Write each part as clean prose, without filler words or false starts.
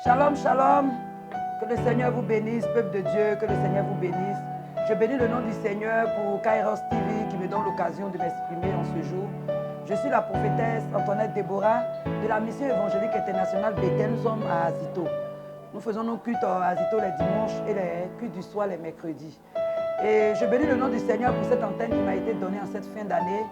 Shalom, shalom. Que le Seigneur vous bénisse, peuple de Dieu, que le Seigneur vous bénisse. Je bénis le nom du Seigneur pour Kairos TV qui me donne l'occasion de m'exprimer en ce jour. Je suis la prophétesse Antoinette Déborah de la mission évangélique internationale Bethel. Nous sommes à Azito. Nous faisons nos cultes à Azito les dimanches et les cultes du soir les mercredis. Et je bénis le nom du Seigneur pour cette antenne qui m'a été donnée en cette fin d'année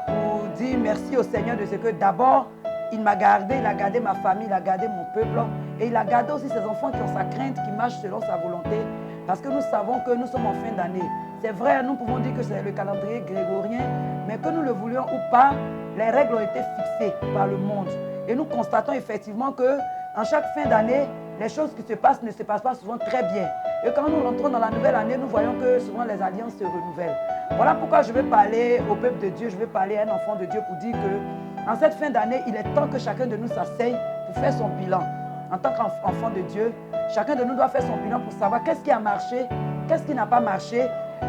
pour dire merci au Seigneur de ce que d'abord, il m'a gardé, il a gardé ma famille, il a gardé mon peuple et il a gardé aussi ses enfants qui ont sa crainte, qui marchent selon sa volonté parce que nous savons que nous sommes en fin d'année. C'est vrai, nous pouvons dire que c'est le calendrier grégorien, mais que nous le voulions ou pas, les règles ont été fixées par le monde. Et nous constatons effectivement que en chaque fin d'année, les choses qui se passent ne se passent pas souvent très bien. Et quand nous rentrons dans la nouvelle année, nous voyons que souvent les alliances se renouvellent. Voilà pourquoi je vais parler au peuple de Dieu, je vais parler à un enfant de Dieu pour dire que en cette fin d'année, il est temps que chacun de nous s'asseye pour faire son bilan. En tant qu'enfant de Dieu, chacun de nous doit faire son bilan pour savoir qu'est-ce qui a marché, qu'est-ce qui n'a pas marché,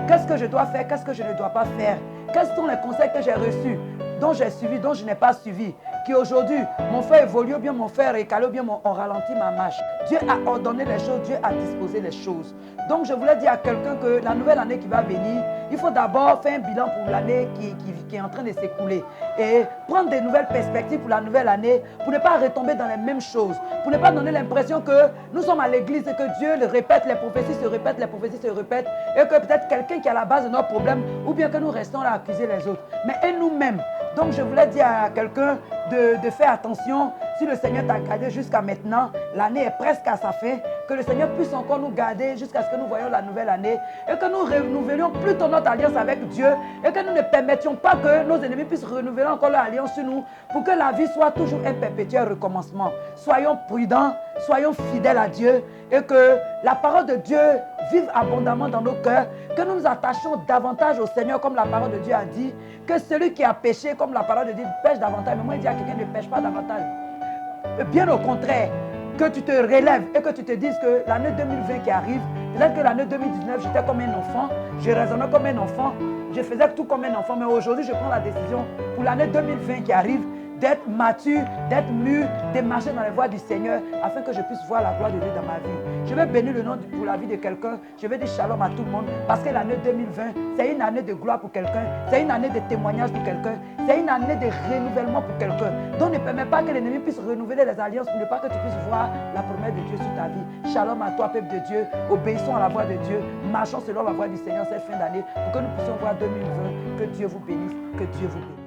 qu'est-ce que je dois faire, qu'est-ce que je ne dois pas faire, quels sont les conseils que j'ai reçus, dont j'ai suivi, dont je n'ai pas suivi, qui aujourd'hui m'ont fait évoluer ou bien m'ont fait récaler ou bien m'ont ralenti ma marche. Dieu a ordonné les choses, Dieu a disposé les choses. Donc je voulais dire à quelqu'un que la nouvelle année qui va venir, il faut d'abord faire un bilan pour l'année qui est en train de s'écouler et prendre des nouvelles perspectives pour la nouvelle année pour ne pas retomber dans les mêmes choses, pour ne pas donner l'impression que nous sommes à l'église et que Dieu le répète, les prophéties se répètent, les prophéties se répètent et que peut-être quelqu'un qui est à la base de nos problèmes ou bien que nous restons là à accuser les autres. Mais et nous-mêmes. Donc je voulais dire à quelqu'un de faire attention. Si le Seigneur t'a gardé jusqu'à maintenant, l'année est presque à sa fin, que le Seigneur puisse encore nous garder jusqu'à ce que nous voyions la nouvelle année et que nous renouvelions plutôt notre alliance avec Dieu et que nous ne permettions pas que nos ennemis puissent renouveler encore leur alliance sur nous pour que la vie soit toujours un perpétuel recommencement. Soyons prudents, soyons fidèles à Dieu et que la parole de Dieu vive abondamment dans nos cœurs, que nous nous attachions davantage au Seigneur comme la parole de Dieu a dit, que celui qui a péché comme la parole de Dieu pêche davantage. Mais moi, il dit à quelqu'un ne pêche pas davantage. Bien au contraire, que tu te relèves et que tu te dises que l'année 2020 qui arrive, peut-être que l'année 2019, j'étais comme un enfant, je raisonnais comme un enfant, je faisais tout comme un enfant, mais aujourd'hui, je prends la décision pour l'année 2020 qui arrive d'être mature, d'être mûr, de marcher dans les voies du Seigneur afin que je puisse voir la gloire de Dieu dans ma vie. Je vais bénir le nom pour la vie de quelqu'un. Je vais dire shalom à tout le monde parce que l'année 2020, c'est une année de gloire pour quelqu'un, c'est une année de témoignage pour quelqu'un, c'est une année de renouvellement pour quelqu'un. Donc ne permets pas que l'ennemi puisse renouveler les alliances pour ne pas que tu puisses voir la promesse de Dieu sur ta vie. Shalom à toi, peuple de Dieu. Obéissons à la voix de Dieu. Marchons selon la voie du Seigneur cette fin d'année pour que nous puissions voir 2020. Que Dieu vous bénisse, que Dieu vous bénisse.